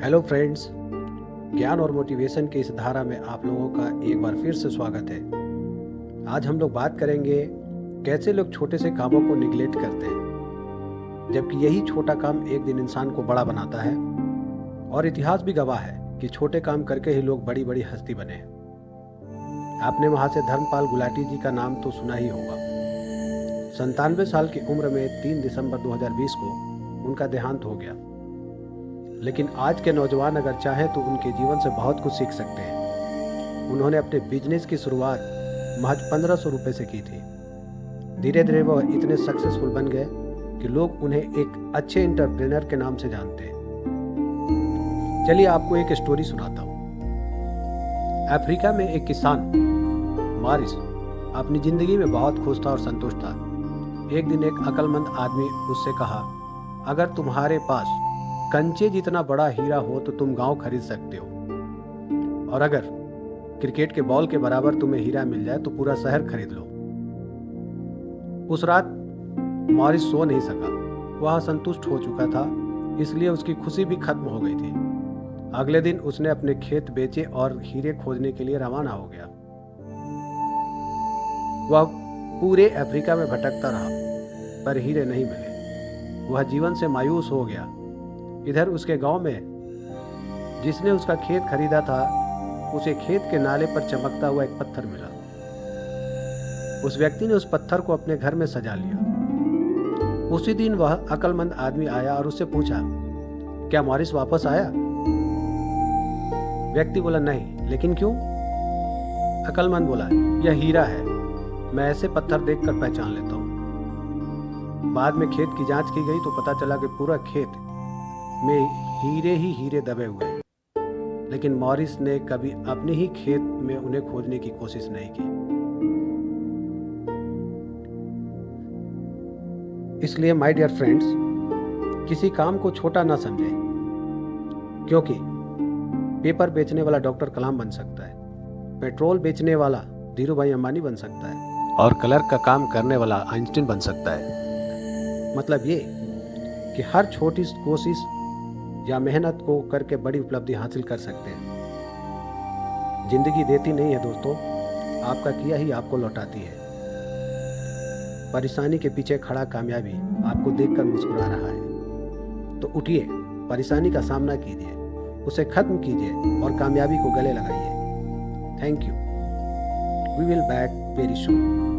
Hello friends, ज्ञान और motivation की इस धारा में आप लोगों का एक बार फिर से स्वागत है। आज हम लोग बात करेंगे कैसे लोग छोटे से कामों को निगलेक्ट करते हैं, जबकि यही छोटा काम एक दिन इंसान को बड़ा बनाता है। और इतिहास भी गवाह है कि छोटे काम करके ही लोग बड़ी बड़ी हस्ती बने हैं। आपने महाशय धर्मपाल गुलाटी जी का नाम तो सुना ही होगा। 97 साल की उम्र में 3 दिसंबर 2020 को उनका देहांत हो गया। लेकिन आज के नौजवान अगर चाहें तो उनके जीवन से बहुत कुछ सीख सकते हैं। उन्होंने अपने बिजनेस की शुरुआत महज 1500 रुपये से की थी। धीरे धीरे वह इतने सक्सेसफुल बन गए कि लोग उन्हें एक अच्छे एंटरप्रेनर के नाम से जानते हैं। चलिए आपको एक स्टोरी सुनाता हूँ। अफ्रीका में एक किसान मॉरिस अपनी जिंदगी में बहुत खुश था और संतुष्ट था। एक दिन एक अक्लमंद आदमी उससे कहा, अगर तुम्हारे पास कंचे जितना बड़ा हीरा हो तो तुम गांव खरीद सकते हो, और अगर क्रिकेट के बॉल के बराबर तुम्हें हीरा मिल जाए तो पूरा शहर खरीद लो। उस रात मॉरिस सो नहीं सका। वह असंतुष्ट हो चुका था, इसलिए उसकी खुशी भी खत्म हो गई थी। अगले दिन उसने अपने खेत बेचे और हीरे खोजने के लिए रवाना हो गया। वह पूरे अफ्रीका में भटकता रहा, पर हीरे नहीं मिले। वह जीवन से मायूस हो गया। इधर उसके गांव में जिसने उसका खेत खरीदा था, उसे खेत के नाले पर चमकता हुआ एक पत्थर मिला। उस व्यक्ति ने उस पत्थर को अपने घर में सजा लिया। उसी दिन वह अक्लमंद आदमी आया और उससे पूछा, क्या मॉरिस वापस आया? व्यक्ति बोला, नहीं। लेकिन क्यों? अक्लमंद बोला, यह हीरा है, मैं ऐसे पत्थर देखकर पहचान लेता हूँ। बाद में खेत की जांच की गई तो पता चला कि पूरा खेत में हीरे ही हीरे दबे हुए हैं। लेकिन मॉरिस ने कभी अपने ही खेत में उन्हें खोजने की कोशिश नहीं की। इसलिए माय डियर फ्रेंड्स, किसी काम को छोटा ना समझें, क्योंकि पेपर बेचने वाला डॉक्टर कलाम बन सकता है, पेट्रोल बेचने वाला धीरू भाई अंबानी बन सकता है, और क्लर्क का काम करने वाला आइंस्टीन बन सकता है। मतलब ये कि हर छोटी कोशिश या मेहनत को करके बड़ी उपलब्धि हासिल कर सकते हैं। जिंदगी देती नहीं है दोस्तों, आपका किया ही आपको लौटाती है। परेशानी के पीछे खड़ा कामयाबी आपको देखकर मुस्कुरा रहा है। तो उठिए, परेशानी का सामना कीजिए, उसे खत्म कीजिए और कामयाबी को गले लगाइए। Thank you. We will back very soon.